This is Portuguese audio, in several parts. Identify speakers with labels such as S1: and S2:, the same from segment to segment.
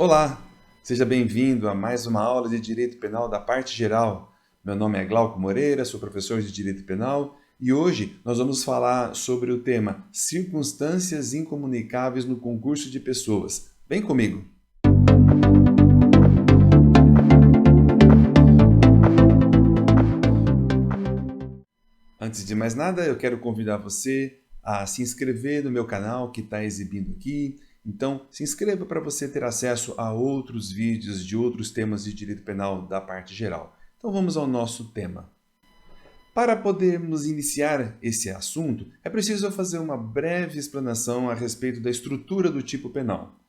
S1: Olá, seja bem-vindo a mais uma aula de Direito Penal da parte geral. Meu nome é Glauco Moreira, sou professor de Direito Penal e hoje nós vamos falar sobre o tema Circunstâncias incomunicáveis no concurso de pessoas. Vem comigo! Antes de mais nada, eu quero convidar você a se inscrever no meu canal que está exibindo aqui. Então, se inscreva para você ter acesso a outros vídeos de outros temas de direito penal da parte geral. Então, vamos ao nosso tema. Para podermos iniciar esse assunto, é preciso fazer uma breve explanação a respeito da estrutura do tipo penal.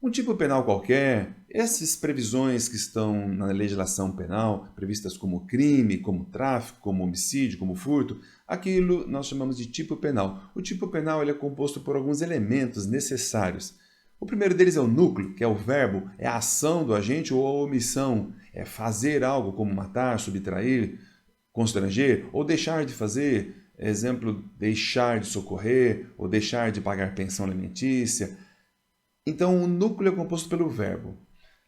S1: Um tipo penal qualquer, essas previsões que estão na legislação penal, previstas como crime, como tráfico, como homicídio, como furto, aquilo nós chamamos de tipo penal. O tipo penal ele é composto por alguns elementos necessários. O primeiro deles é o núcleo, que é o verbo, é a ação do agente ou a omissão, é fazer algo como matar, subtrair, constranger ou deixar de fazer, exemplo, deixar de socorrer ou deixar de pagar pensão alimentícia. Então, o núcleo é composto pelo verbo.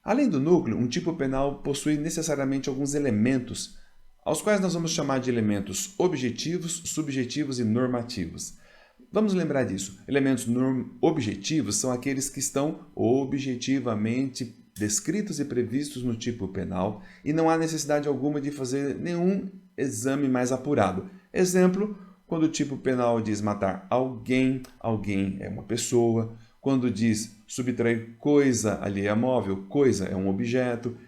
S1: Além do núcleo, um tipo penal possui necessariamente alguns elementos, aos quais nós vamos chamar de elementos objetivos, subjetivos e normativos. Vamos lembrar disso. Elementos objetivos são aqueles que estão objetivamente descritos e previstos no tipo penal e não há necessidade alguma de fazer nenhum exame mais apurado. Exemplo, quando o tipo penal diz matar alguém, alguém é uma pessoa. Quando diz subtrair coisa alheia móvel, coisa é um objeto.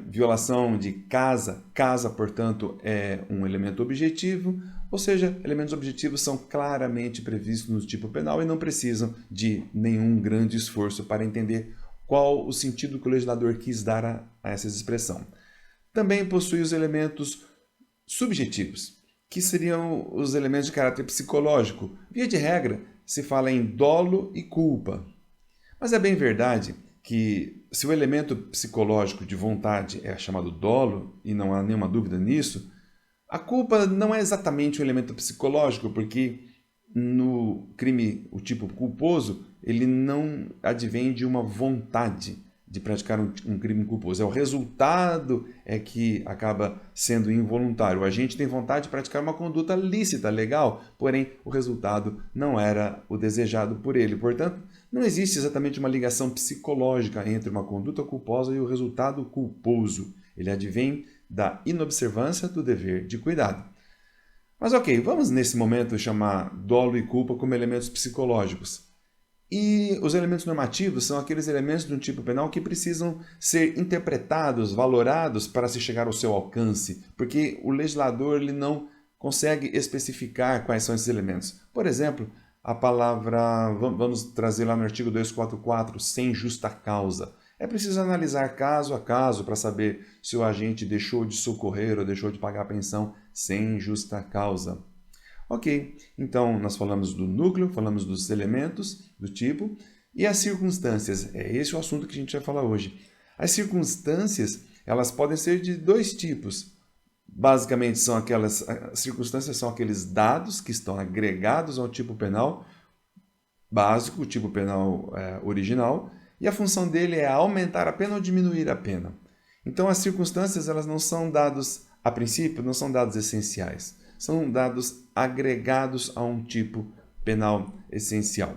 S1: Violação de casa, casa, portanto, é um elemento objetivo. Ou seja, elementos objetivos são claramente previstos no tipo penal e não precisam de nenhum grande esforço para entender qual o sentido que o legislador quis dar a essa expressão. Também possui os elementos subjetivos, que seriam os elementos de caráter psicológico. Via de regra, se fala em dolo e culpa. Mas é bem verdade que se o elemento psicológico de vontade é chamado dolo, e não há nenhuma dúvida nisso, a culpa não é exatamente um elemento psicológico, porque no crime, o tipo culposo, ele não advém de uma vontade de praticar um crime culposo. É o resultado que acaba sendo involuntário. O agente tem vontade de praticar uma conduta lícita, legal, porém o resultado não era o desejado por ele. Portanto, não existe exatamente uma ligação psicológica entre uma conduta culposa e o resultado culposo. Ele advém da inobservância do dever de cuidado. Mas ok, vamos nesse momento chamar dolo e culpa como elementos psicológicos. E os elementos normativos são aqueles elementos de um tipo penal que precisam ser interpretados, valorados para se chegar ao seu alcance, porque o legislador ele não consegue especificar quais são esses elementos. Por exemplo, a palavra, vamos trazer lá no artigo 244, sem justa causa. É preciso analisar caso a caso para saber se o agente deixou de socorrer ou deixou de pagar a pensão sem justa causa. Ok, então nós falamos do núcleo, falamos dos elementos do tipo e as circunstâncias. É esse o assunto que a gente vai falar hoje. As circunstâncias, elas podem ser de dois tipos. Basicamente, as circunstâncias são aqueles dados que estão agregados ao tipo penal básico, o tipo penal original, e a função dele é aumentar a pena ou diminuir a pena. Então, as circunstâncias elas não são dados, a princípio, não são dados essenciais. São dados agregados a um tipo penal essencial.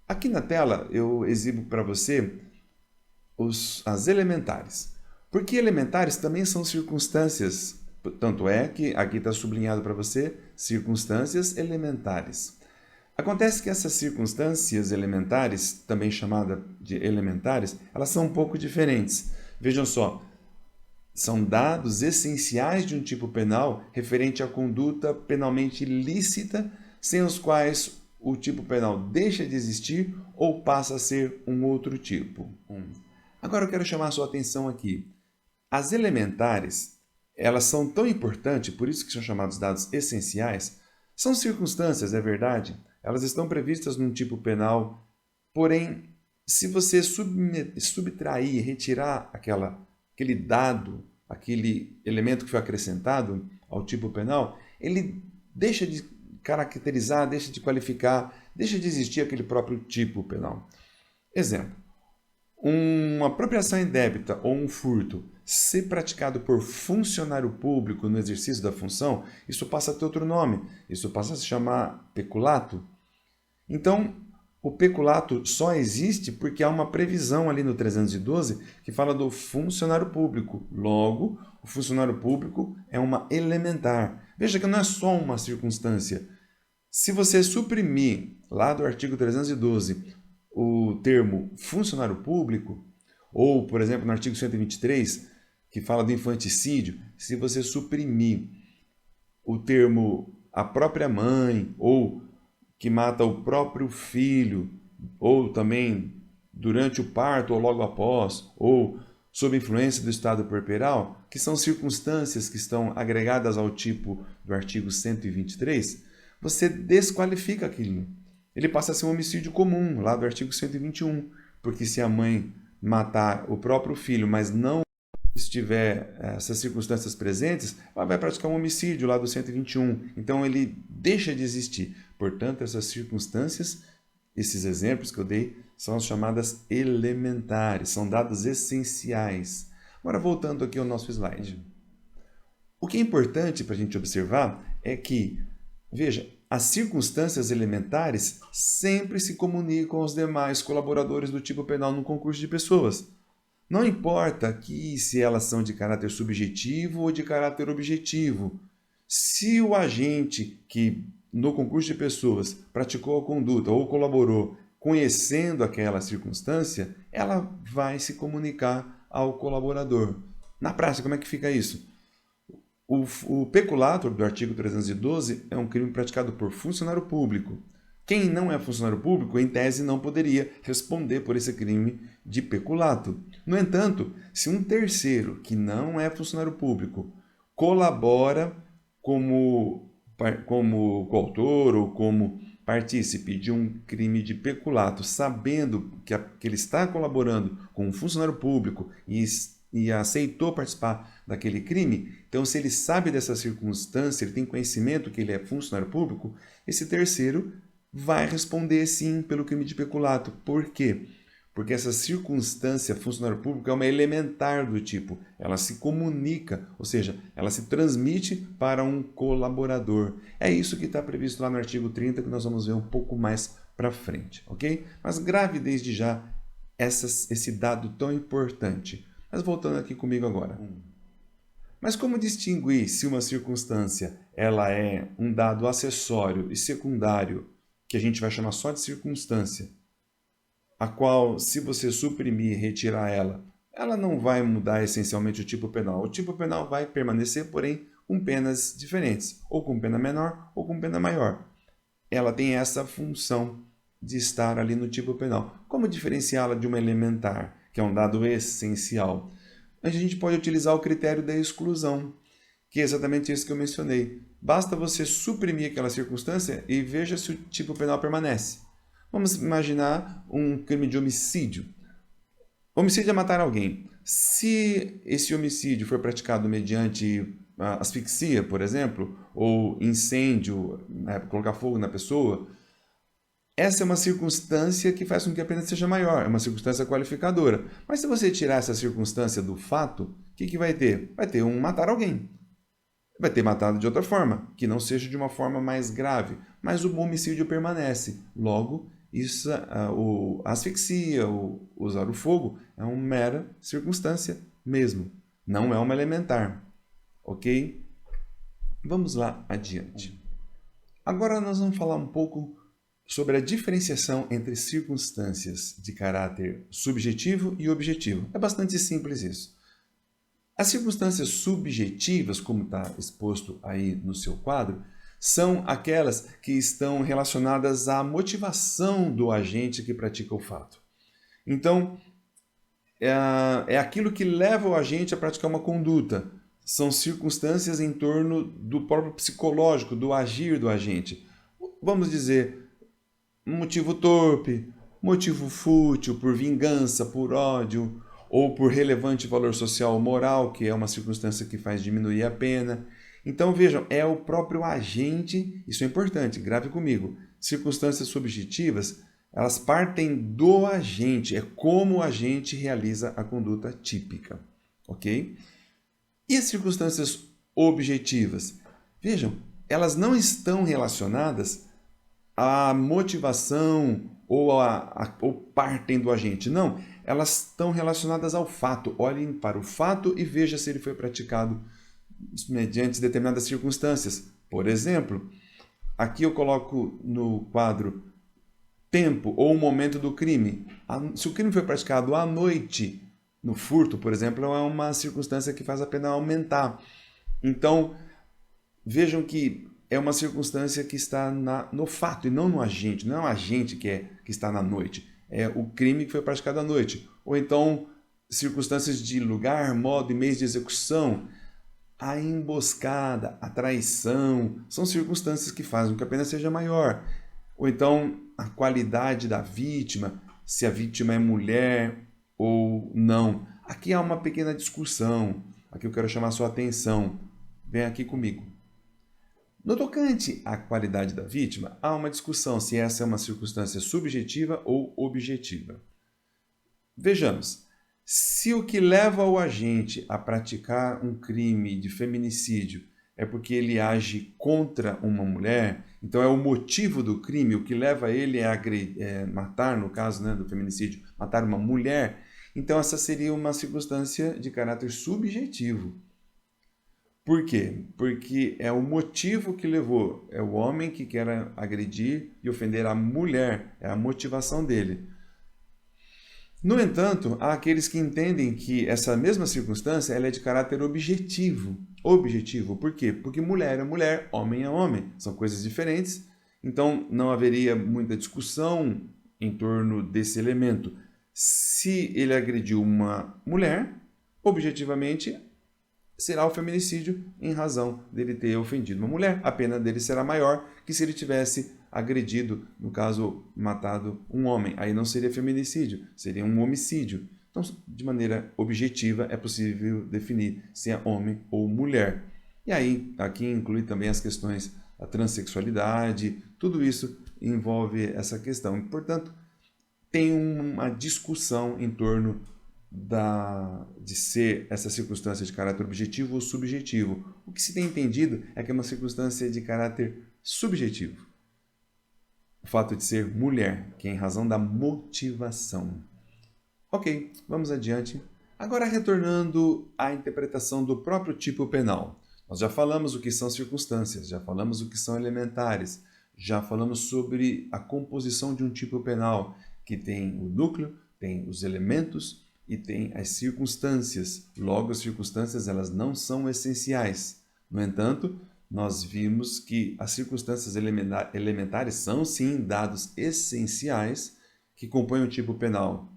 S1: Aqui na tela eu exibo para você as elementares. Porque elementares também são circunstâncias. Tanto é que aqui está sublinhado para você circunstâncias elementares. Acontece que essas circunstâncias elementares, também chamadas de elementares, elas são um pouco diferentes. Vejam só, são dados essenciais de um tipo penal referente à conduta penalmente lícita, sem os quais o tipo penal deixa de existir ou passa a ser um outro tipo. Agora eu quero chamar a sua atenção aqui. As elementares, elas são tão importantes, por isso que são chamados dados essenciais, são circunstâncias, é verdade, elas estão previstas num tipo penal, porém, se você subtrair, retirar aquele dado, aquele elemento que foi acrescentado ao tipo penal, ele deixa de caracterizar, deixa de qualificar, deixa de existir aquele próprio tipo penal. Exemplo, Uma apropriação indébita ou um furto ser praticado por funcionário público no exercício da função, isso passa a ter outro nome, isso passa a se chamar peculato. Então, o peculato só existe porque há uma previsão ali no 312 que fala do funcionário público. Logo, o funcionário público é uma elementar. Veja que não é só uma circunstância. Se você suprimir lá do artigo 312 o termo funcionário público, ou, por exemplo, no artigo 123, que fala do infanticídio, se você suprimir o termo a própria mãe, ou que mata o próprio filho, ou também durante o parto ou logo após, ou sob influência do estado puerperal, que são circunstâncias que estão agregadas ao tipo do artigo 123, você desqualifica aquilo. Ele passa a ser um homicídio comum, lá do artigo 121, porque se a mãe matar o próprio filho, mas não estiver essas circunstâncias presentes, ela vai praticar um homicídio lá do 121. Então ele deixa de existir. Portanto, essas circunstâncias, esses exemplos que eu dei, são as chamadas elementares, são dados essenciais. Agora, voltando aqui ao nosso slide. O que é importante para a gente observar é que, veja, as circunstâncias elementares sempre se comunicam aos demais colaboradores do tipo penal no concurso de pessoas. Não importa aqui se elas são de caráter subjetivo ou de caráter objetivo. Se o agente que no concurso de pessoas praticou a conduta ou colaborou conhecendo aquela circunstância, ela vai se comunicar ao colaborador. Na prática, como é que fica isso? O peculato do artigo 312 é um crime praticado por funcionário público. Quem não é funcionário público, em tese, não poderia responder por esse crime de peculato. No entanto, se um terceiro, que não é funcionário público, colabora como coautor ou como partícipe de um crime de peculato, sabendo que ele está colaborando com um funcionário público e aceitou participar daquele crime, então se ele sabe dessa circunstância, ele tem conhecimento que ele é funcionário público, esse terceiro vai responder sim pelo crime de peculato. Por quê? Porque essa circunstância funcionário público é uma elementar do tipo, ela se comunica, ou seja, ela se transmite para um colaborador. É isso que está previsto lá no artigo 30, que nós vamos ver um pouco mais para frente, ok? Mas grave desde já esse dado tão importante. Mas voltando aqui comigo agora. Mas como distinguir se uma circunstância ela é um dado acessório e secundário, que a gente vai chamar só de circunstância, a qual, se você suprimir e retirar ela, ela não vai mudar essencialmente o tipo penal. O tipo penal vai permanecer, porém, com penas diferentes, ou com pena menor ou com pena maior. Ela tem essa função de estar ali no tipo penal. Como diferenciá-la de uma elementar, que é um dado essencial? A gente pode utilizar o critério da exclusão, que é exatamente isso que eu mencionei. Basta você suprimir aquela circunstância e veja se o tipo penal permanece. Vamos imaginar um crime de homicídio. Homicídio é matar alguém. Se esse homicídio for praticado mediante asfixia, por exemplo, ou incêndio, colocar fogo na pessoa, essa é uma circunstância que faz com que a pena seja maior, é uma circunstância qualificadora. Mas se você tirar essa circunstância do fato, o que vai ter? Vai ter um matar alguém. Vai ter matado de outra forma, que não seja de uma forma mais grave, mas o homicídio permanece. Logo, isso, a asfixia, usar o fogo, é uma mera circunstância mesmo, não é uma elementar. Ok? Vamos lá adiante. Agora nós vamos falar um pouco sobre a diferenciação entre circunstâncias de caráter subjetivo e objetivo. É bastante simples isso. As circunstâncias subjetivas, como está exposto aí no seu quadro, são aquelas que estão relacionadas à motivação do agente que pratica o fato. Então, é aquilo que leva o agente a praticar uma conduta. São circunstâncias em torno do próprio psicológico, do agir do agente. Vamos dizer, motivo torpe, motivo fútil, por vingança, por ódio, ou por relevante valor social ou moral, que é uma circunstância que faz diminuir a pena. Então, vejam, é o próprio agente, isso é importante, grave comigo. Circunstâncias subjetivas Elas partem do agente, é como o agente realiza a conduta típica, ok? E as circunstâncias objetivas? Vejam, elas não estão relacionadas à motivação ou partem do agente. Não, elas estão relacionadas ao fato. Olhem para o fato e veja se ele foi praticado mediante determinadas circunstâncias. Por exemplo, aqui eu coloco no quadro tempo ou momento do crime. Se o crime foi praticado à noite, no furto, por exemplo, é uma circunstância que faz a pena aumentar. Então, vejam que é uma circunstância que está no fato e não no agente. Não é o agente que está na noite. É o crime que foi praticado à noite. Ou então, circunstâncias de lugar, modo e meios de execução. A emboscada, a traição, são circunstâncias que fazem com que a pena seja maior. Ou então, a qualidade da vítima, se a vítima é mulher ou não. Aqui há uma pequena discussão. Aqui eu quero chamar a sua atenção. Vem aqui comigo. No tocante à qualidade da vítima, há uma discussão se essa é uma circunstância subjetiva ou objetiva. Vejamos, se o que leva o agente a praticar um crime de feminicídio é porque ele age contra uma mulher, então é o motivo do crime, o que leva ele a matar, no caso, né, do feminicídio, matar uma mulher, então essa seria uma circunstância de caráter subjetivo. Por quê? Porque é o motivo que levou, é o homem que quer agredir e ofender a mulher, é a motivação dele. No entanto, há aqueles que entendem que essa mesma circunstância ela é de caráter objetivo. Objetivo, por quê? Porque mulher é mulher, homem é homem, são coisas diferentes, então não haveria muita discussão em torno desse elemento. Se ele agrediu uma mulher, objetivamente será o feminicídio em razão dele ter ofendido uma mulher. A pena dele será maior que se ele tivesse agredido, no caso, matado um homem. Aí não seria feminicídio, seria um homicídio. Então, de maneira objetiva, é possível definir se é homem ou mulher. E aí, aqui inclui também as questões da transexualidade, tudo isso envolve essa questão. Portanto, tem uma discussão em torno de ser essa circunstância de caráter objetivo ou subjetivo. O que se tem entendido é que é uma circunstância de caráter subjetivo. O fato de ser mulher, que é em razão da motivação. Ok, vamos adiante. Agora retornando à interpretação do próprio tipo penal. Nós já falamos o que são circunstâncias, já falamos o que são elementares, já falamos sobre a composição de um tipo penal, que tem o núcleo, tem os elementos e tem as circunstâncias. Logo, as circunstâncias elas não são essenciais. No entanto, nós vimos que as circunstâncias elementares são, sim, dados essenciais que compõem o tipo penal.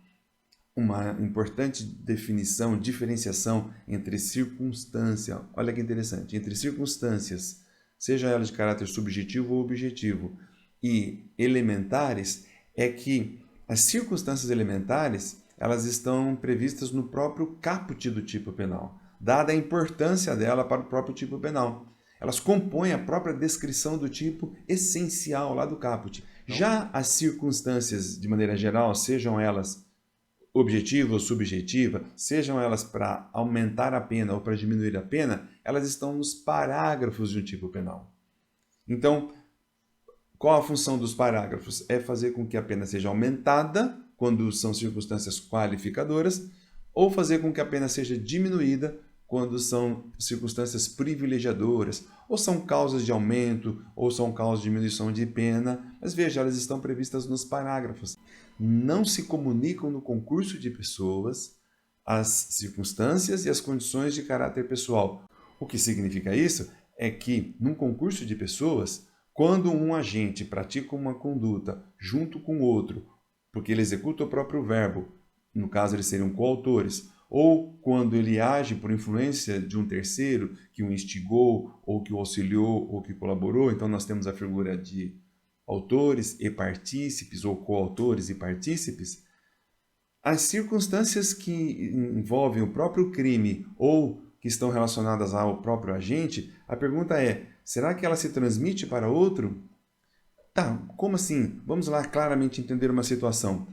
S1: Uma importante definição, diferenciação entre circunstância, olha que interessante, entre circunstâncias, seja elas de caráter subjetivo ou objetivo, e elementares, é que as circunstâncias elementares elas estão previstas no próprio caput do tipo penal, dada a importância dela para o próprio tipo penal. Elas compõem a própria descrição do tipo essencial lá do caput. Já as circunstâncias, de maneira geral, sejam elas objetiva ou subjetiva, sejam elas para aumentar a pena ou para diminuir a pena, elas estão nos parágrafos de um tipo penal. Então, qual a função dos parágrafos? É fazer com que a pena seja aumentada quando são circunstâncias qualificadoras, ou fazer com que a pena seja diminuída quando são circunstâncias privilegiadoras, ou são causas de aumento, ou são causas de diminuição de pena. Mas veja, elas estão previstas nos parágrafos. Não se comunicam no concurso de pessoas as circunstâncias e as condições de caráter pessoal. O que significa isso é que, num concurso de pessoas, quando um agente pratica uma conduta junto com outro, porque ele executa o próprio verbo, no caso eles seriam coautores, ou quando ele age por influência de um terceiro que o instigou, ou que o auxiliou, ou que colaborou, então nós temos a figura de autores e partícipes, ou coautores e partícipes. As circunstâncias que envolvem o próprio crime ou que estão relacionadas ao próprio agente, a pergunta é, será que ela se transmite para outro? Tá, como assim? Vamos lá claramente entender uma situação.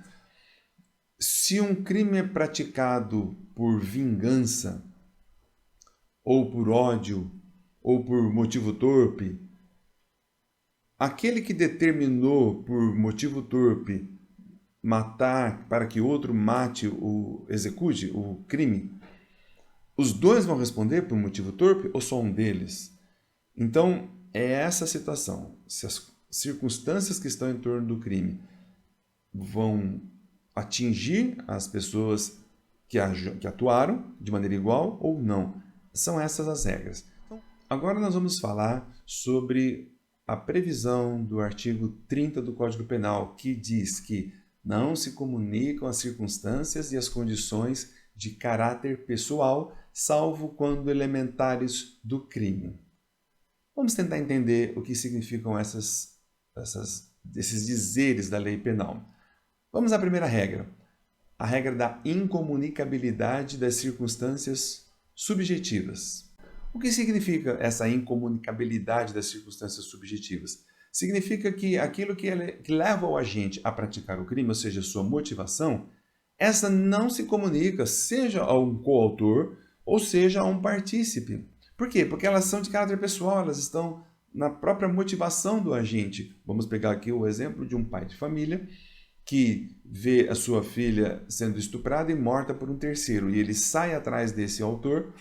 S1: Se um crime é praticado por vingança, ou por ódio, ou por motivo torpe, aquele que determinou por motivo torpe matar para que outro mate ou execute o crime, os dois vão responder por motivo torpe ou só um deles? Então, é essa a situação. Se as circunstâncias que estão em torno do crime vão atingir as pessoas que atuaram de maneira igual ou não. São essas as regras. Agora nós vamos falar sobre a previsão do artigo 30 do Código Penal, que diz que não se comunicam as circunstâncias e as condições de caráter pessoal, salvo quando elementares do crime. Vamos tentar entender o que significam esses dizeres da lei penal. Vamos à primeira regra, a regra da incomunicabilidade das circunstâncias subjetivas. O que significa essa incomunicabilidade das circunstâncias subjetivas? Significa que aquilo que leva o agente a praticar o crime, ou seja, sua motivação, essa não se comunica, seja a um coautor ou seja a um partícipe. Por quê? Porque elas são de caráter pessoal, elas estão na própria motivação do agente. Vamos pegar aqui o exemplo de um pai de família que vê a sua filha sendo estuprada e morta por um terceiro, e ele sai atrás desse autor,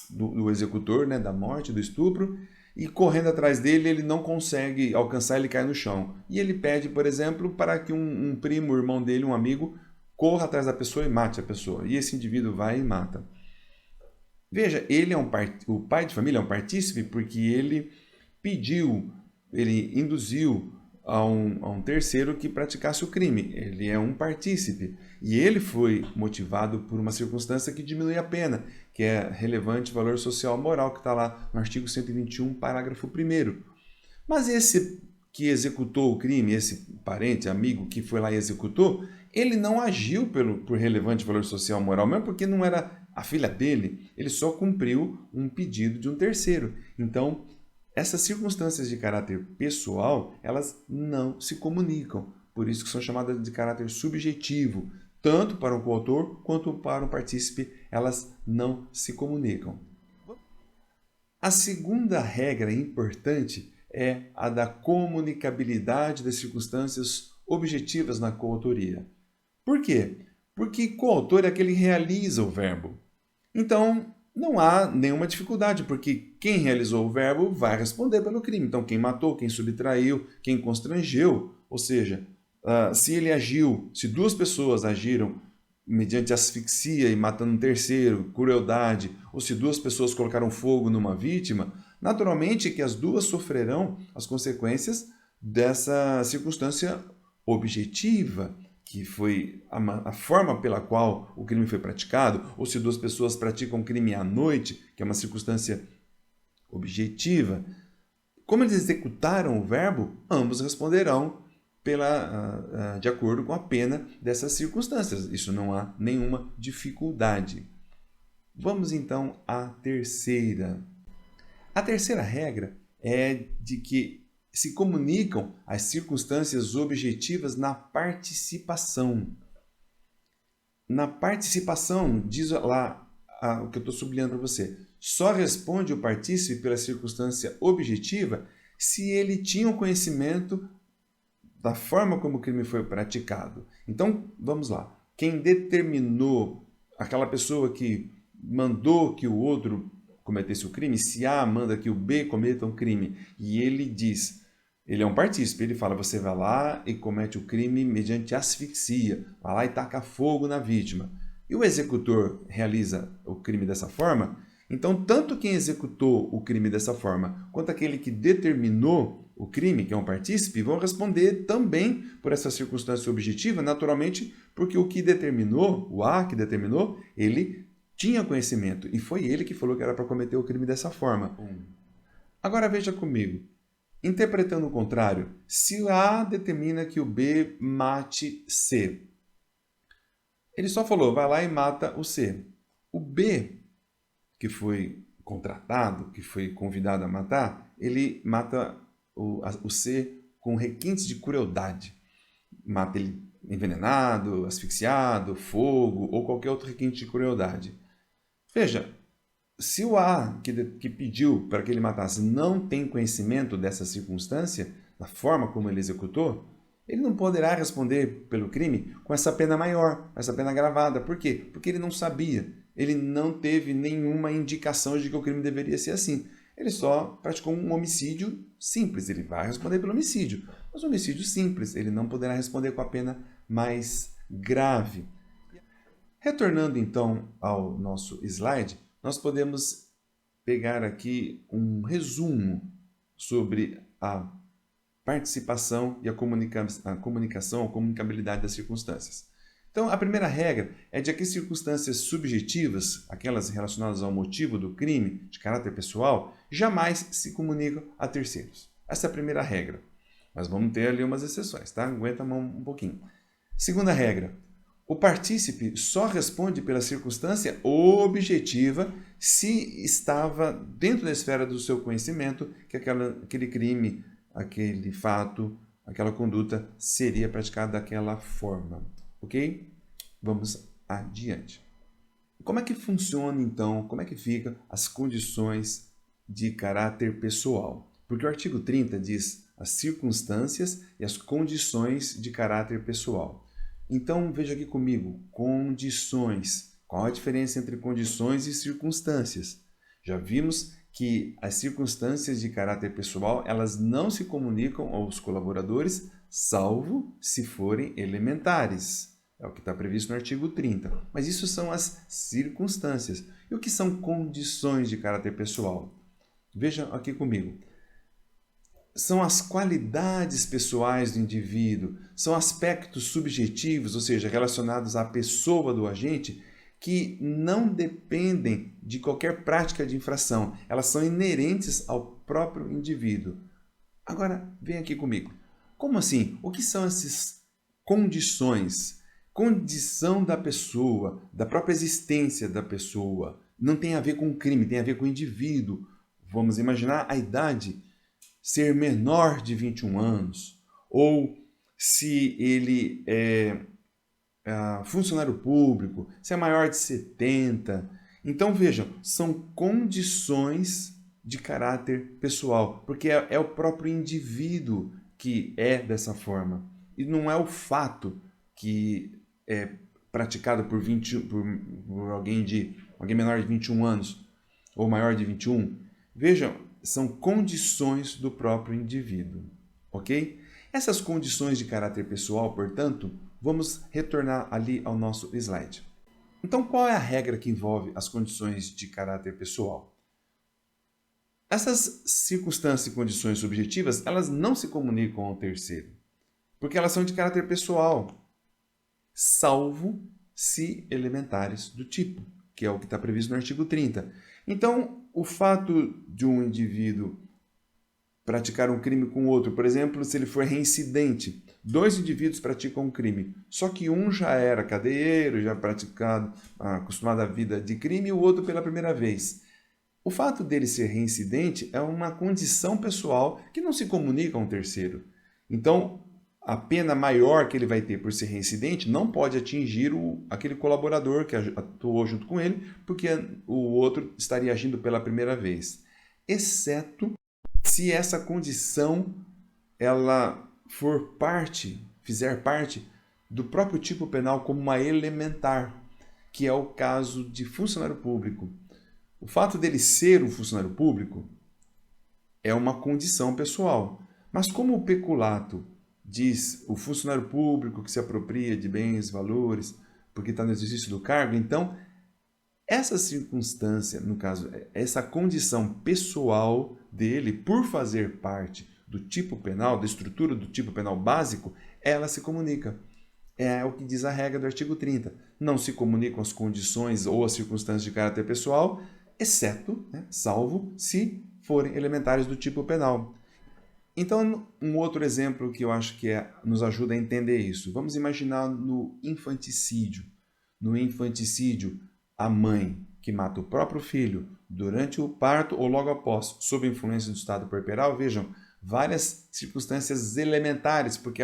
S1: do executor, né, da morte, do estupro, e correndo atrás dele, ele não consegue alcançar, ele cai no chão. E ele pede, por exemplo, para que um primo, irmão dele, um amigo, corra atrás da pessoa e mate a pessoa. E esse indivíduo vai e mata. Veja, ele é o pai de família é um partícipe porque ele pediu, ele induziu a um terceiro que praticasse o crime. Ele é um partícipe. E ele foi motivado por uma circunstância que diminui a pena, que é relevante valor social moral, que está lá no artigo 121, parágrafo 1º. Mas esse que executou o crime, esse parente, amigo que foi lá e executou, ele não agiu por relevante valor social moral, mesmo porque não era a filha dele, ele só cumpriu um pedido de um terceiro. Então, essas circunstâncias de caráter pessoal, elas não se comunicam. Por isso que são chamadas de caráter subjetivo. Tanto para o coautor quanto para o partícipe, elas não se comunicam. A segunda regra importante é a da comunicabilidade das circunstâncias objetivas na coautoria. Por quê? Porque coautor é aquele que realiza o verbo. Então, não há nenhuma dificuldade, porque quem realizou o verbo vai responder pelo crime. Então, quem matou, quem subtraiu, quem constrangeu, ou seja, se ele agiu, se duas pessoas agiram mediante asfixia e matando um terceiro, crueldade, ou se duas pessoas colocaram fogo numa vítima, naturalmente que as duas sofrerão as consequências dessa circunstância objetiva, que foi a forma pela qual o crime foi praticado, ou se duas pessoas praticam crime à noite, que é uma circunstância objetiva. Como eles executaram o verbo, ambos responderão de acordo com a pena dessas circunstâncias. Isso não há nenhuma dificuldade. Vamos então à terceira. A terceira regra é de que se comunicam as circunstâncias objetivas na participação. Na participação, diz lá o que eu estou sublinhando para você, só responde o partícipe pela circunstância objetiva se ele tinha o conhecimento da forma como o crime foi praticado. Então, vamos lá. Quem determinou, aquela pessoa que mandou que o outro cometesse o crime, se A manda que o B cometa um crime, e ele diz, ele é um partícipe, ele fala, você vai lá e comete o crime mediante asfixia, vai lá e taca fogo na vítima. E o executor realiza o crime dessa forma, então tanto quem executou o crime dessa forma, quanto aquele que determinou o crime, que é um partícipe, vão responder também por essa circunstância objetiva, naturalmente, porque o que determinou, o A que determinou, ele tinha conhecimento e foi ele que falou que era para cometer o crime dessa forma. Agora veja comigo, interpretando o contrário, se o A determina que o B mate C, ele só falou, vai lá e mata o C. O B, que foi contratado, que foi convidado a matar, ele mata o C com requintes de crueldade. Mata ele envenenado, asfixiado, fogo ou qualquer outro requinte de crueldade. Veja, se o A que pediu para que ele matasse não tem conhecimento dessa circunstância, da forma como ele executou, ele não poderá responder pelo crime com essa pena maior, essa pena agravada. Por quê? Porque ele não sabia. Ele não teve nenhuma indicação de que o crime deveria ser assim. Ele só praticou um homicídio simples. Ele vai responder pelo homicídio, mas um homicídio simples. Ele não poderá responder com a pena mais grave. Retornando então ao nosso slide, nós podemos pegar aqui um resumo sobre a participação e a comunicação, a comunicabilidade das circunstâncias. Então, a primeira regra é de que circunstâncias subjetivas, aquelas relacionadas ao motivo do crime, de caráter pessoal, jamais se comunicam a terceiros. Essa é a primeira regra. Mas vamos ter ali umas exceções, tá? Aguenta a mão um pouquinho. Segunda regra. O partícipe só responde pela circunstância objetiva se estava dentro da esfera do seu conhecimento que aquele crime, aquele fato, aquela conduta seria praticada daquela forma. Ok? Vamos adiante. Como é que funciona, então, como é que ficam as condições de caráter pessoal? Porque o artigo 30 diz as circunstâncias e as condições de caráter pessoal. Então, veja aqui comigo, condições. Qual a diferença entre condições e circunstâncias? Já vimos que as circunstâncias de caráter pessoal, elas não se comunicam aos colaboradores, salvo se forem elementares. É o que está previsto no artigo 30. Mas isso são as circunstâncias. E o que são condições de caráter pessoal? Veja aqui comigo. São as qualidades pessoais do indivíduo, são aspectos subjetivos, ou seja, relacionados à pessoa do agente, que não dependem de qualquer prática de infração. Elas são inerentes ao próprio indivíduo. Agora, vem aqui comigo. Como assim? O que são essas condições? Condição da pessoa, da própria existência da pessoa. Não tem a ver com o crime, tem a ver com o indivíduo. Vamos imaginar a idade ser menor de 21 anos, ou se ele é funcionário público, se é maior de 70. Então, vejam, são condições de caráter pessoal, porque é o próprio indivíduo que é dessa forma. E não é o fato que é praticado por alguém menor de 21 anos ou maior de 21. Vejam, são condições do próprio indivíduo, ok? Essas condições de caráter pessoal, portanto, vamos retornar ali ao nosso slide. Então, qual é a regra que envolve as condições de caráter pessoal? Essas circunstâncias e condições subjetivas, elas não se comunicam ao terceiro, porque elas são de caráter pessoal, salvo se elementares do tipo, que é o que está previsto no artigo 30. Então, o fato de um indivíduo praticar um crime com outro, por exemplo, se ele for reincidente, dois indivíduos praticam um crime, só que um já era cadeieiro, já acostumado à vida de crime, e o outro pela primeira vez. O fato dele ser reincidente é uma condição pessoal que não se comunica a um terceiro. Então, a pena maior que ele vai ter por ser reincidente não pode atingir aquele colaborador que atuou junto com ele, porque o outro estaria agindo pela primeira vez. Exceto se essa condição ela fizer parte do próprio tipo penal como uma elementar, que é o caso de funcionário público. O fato dele ser um funcionário público é uma condição pessoal, mas como o peculato diz o funcionário público que se apropria de bens, valores, porque está no exercício do cargo, então essa circunstância, no caso, essa condição pessoal dele, por fazer parte do tipo penal, da estrutura do tipo penal básico, ela se comunica. É o que diz a regra do artigo 30. Não se comunicam as condições ou as circunstâncias de caráter pessoal, exceto, salvo, se forem elementares do tipo penal. Então, um outro exemplo que eu acho que nos ajuda a entender isso. Vamos imaginar no infanticídio. No infanticídio, a mãe que mata o próprio filho durante o parto ou logo após, sob influência do estado puerperal, vejam, várias circunstâncias elementares, porque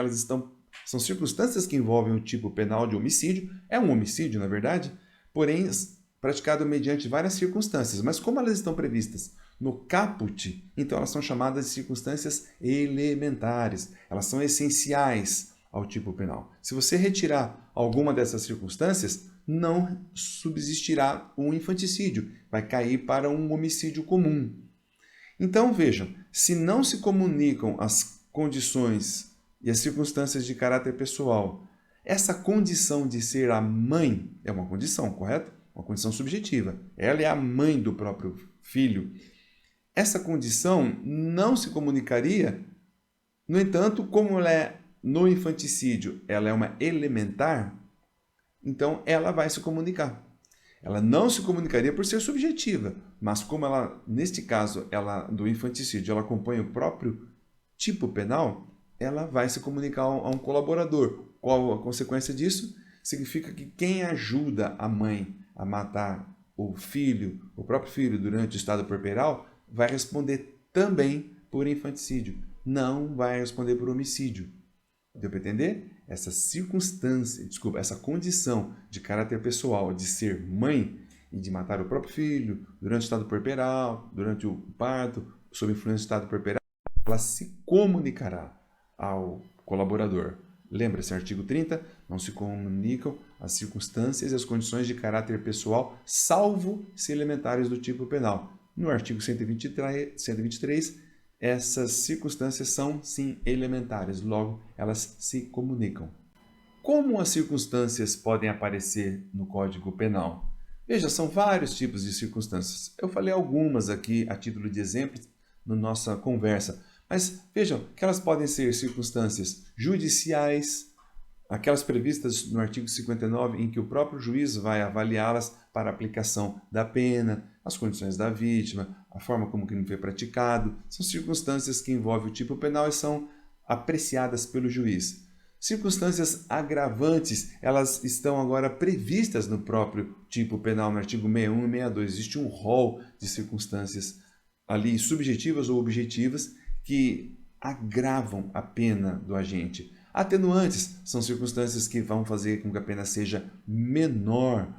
S1: são circunstâncias que envolvem o tipo penal de homicídio. É um homicídio, na verdade, porém praticado mediante várias circunstâncias. Mas como elas estão previstas no caput, então elas são chamadas de circunstâncias elementares. Elas são essenciais ao tipo penal. Se você retirar alguma dessas circunstâncias, não subsistirá um infanticídio, vai cair para um homicídio comum. Então vejam, se não se comunicam as condições e as circunstâncias de caráter pessoal, essa condição de ser a mãe é uma condição, correto? Uma condição subjetiva. Ela é a mãe do próprio filho. Essa condição não se comunicaria, no entanto, como ela é no infanticídio, ela é uma elementar, então ela vai se comunicar. Ela não se comunicaria por ser subjetiva, mas como ela, neste caso, ela do infanticídio, ela acompanha o próprio tipo penal, ela vai se comunicar a um colaborador. Qual a consequência disso? Significa que quem ajuda a mãe a matar o filho, o próprio filho, durante o estado puerperal, vai responder também por infanticídio, não vai responder por homicídio. Deu para entender? Essa circunstância, essa condição de caráter pessoal de ser mãe e de matar o próprio filho durante o estado puerperal, durante o parto, sob influência do estado puerperal, ela se comunicará ao colaborador. Lembra-se, artigo 30, não se comunicam as circunstâncias e as condições de caráter pessoal, salvo se elementares do tipo penal. No artigo 123, essas circunstâncias são, sim, elementares, logo, elas se comunicam. Como as circunstâncias podem aparecer no Código Penal? Veja, são vários tipos de circunstâncias. Eu falei algumas aqui a título de exemplo na nossa conversa, mas vejam que elas podem ser circunstâncias judiciais, aquelas previstas no artigo 59, em que o próprio juiz vai avaliá-las para a aplicação da pena, as condições da vítima, a forma como o crime foi praticado. São circunstâncias que envolvem o tipo penal e são apreciadas pelo juiz. Circunstâncias agravantes, elas estão agora previstas no próprio tipo penal, no artigo 61 e 62. Existe um rol de circunstâncias ali subjetivas ou objetivas que agravam a pena do agente. Atenuantes são circunstâncias que vão fazer com que a pena seja menor.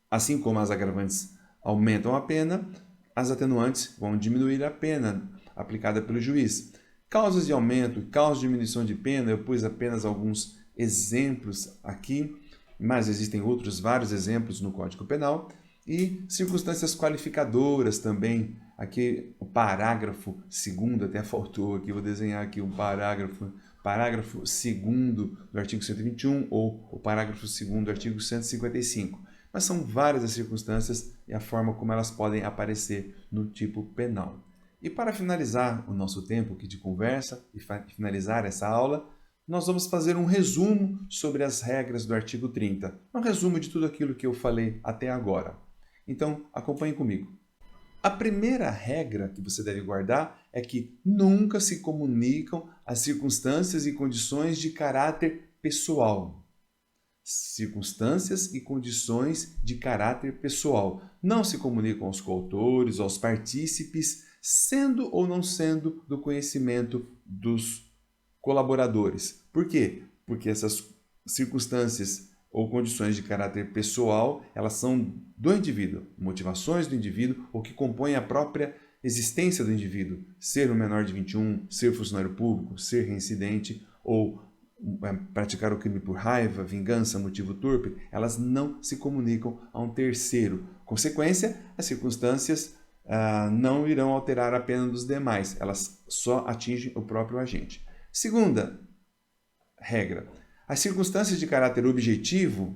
S1: Assim como as agravantes aumentam a pena, as atenuantes vão diminuir a pena aplicada pelo juiz. Causas de aumento e causas de diminuição de pena, eu pus apenas alguns exemplos aqui, mas existem outros vários exemplos no Código Penal. E circunstâncias qualificadoras também. Aqui o parágrafo 2º, até faltou aqui, vou desenhar aqui um parágrafo 2º do artigo 121 ou o parágrafo 2º do artigo 155. Mas são várias as circunstâncias e a forma como elas podem aparecer no tipo penal. E para finalizar o nosso tempo aqui de conversa e finalizar essa aula, nós vamos fazer um resumo sobre as regras do artigo 30. Um resumo de tudo aquilo que eu falei até agora. Então, acompanhe comigo. A primeira regra que você deve guardar é que nunca se comunicam as circunstâncias e condições de caráter pessoal. Circunstâncias e condições de caráter pessoal. Não se comunicam aos coautores, aos partícipes, sendo ou não sendo do conhecimento dos colaboradores. Por quê? Porque essas circunstâncias ou condições de caráter pessoal, elas são do indivíduo, motivações do indivíduo, ou que compõem a própria existência do indivíduo. Ser um menor de 21, ser funcionário público, ser reincidente ou praticar o crime por raiva, vingança, motivo torpe, elas não se comunicam a um terceiro. Consequência, as circunstâncias não irão alterar a pena dos demais, elas só atingem o próprio agente. Segunda regra. As circunstâncias de caráter objetivo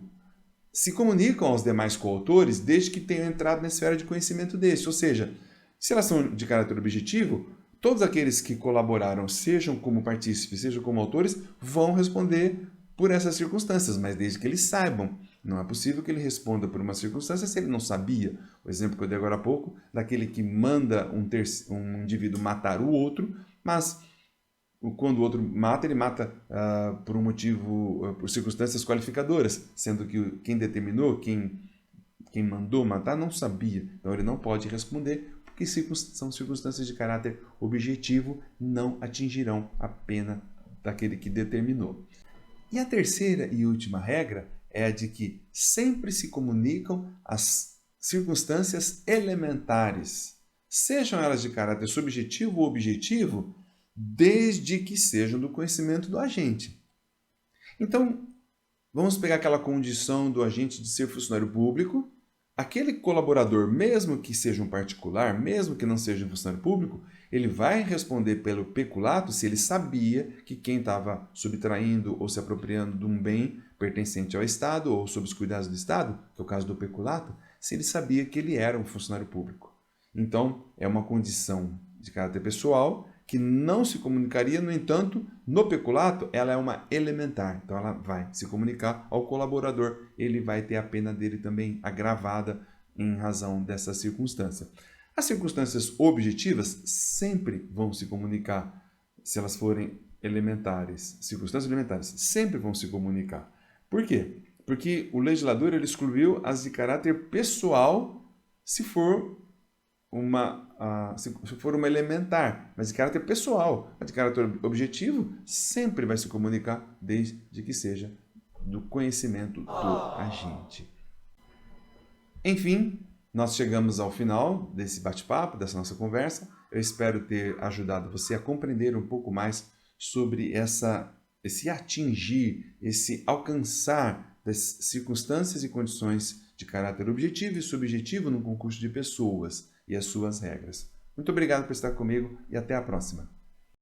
S1: se comunicam aos demais coautores desde que tenham entrado na esfera de conhecimento deste. Ou seja, se elas são de caráter objetivo, todos aqueles que colaboraram, sejam como partícipes, sejam como autores, vão responder por essas circunstâncias, mas desde que eles saibam. Não é possível que ele responda por uma circunstância se ele não sabia. O exemplo que eu dei agora há pouco, daquele que manda um indivíduo matar o outro, mas quando o outro mata, ele mata por um motivo, por circunstâncias qualificadoras, sendo que quem determinou, quem mandou matar, não sabia. Então ele não pode responder, que são circunstâncias de caráter objetivo, não atingirão a pena daquele que determinou. E a terceira e última regra é a de que sempre se comunicam as circunstâncias elementares, sejam elas de caráter subjetivo ou objetivo, desde que sejam do conhecimento do agente. Então, vamos pegar aquela condição do agente de ser funcionário público. Aquele colaborador, mesmo que seja um particular, mesmo que não seja um funcionário público, ele vai responder pelo peculato se ele sabia que quem estava subtraindo ou se apropriando de um bem pertencente ao Estado ou sob os cuidados do Estado, que é o caso do peculato, se ele sabia que ele era um funcionário público. Então, é uma condição de caráter pessoal que não se comunicaria, no entanto, no peculato, ela é uma elementar. Então, ela vai se comunicar ao colaborador, ele vai ter a pena dele também agravada em razão dessa circunstância. As circunstâncias objetivas sempre vão se comunicar, se elas forem elementares. Circunstâncias elementares sempre vão se comunicar. Por quê? Porque o legislador ele excluiu as de caráter pessoal se for uma elementar, mas de caráter pessoal. A de caráter objetivo sempre vai se comunicar desde que seja do conhecimento do agente. Enfim, nós chegamos ao final desse bate-papo, dessa nossa conversa. Eu espero ter ajudado você a compreender um pouco mais sobre esse atingir, esse alcançar das circunstâncias e condições de caráter objetivo e subjetivo no concurso de pessoas e as suas regras. Muito obrigado por estar comigo e até a próxima.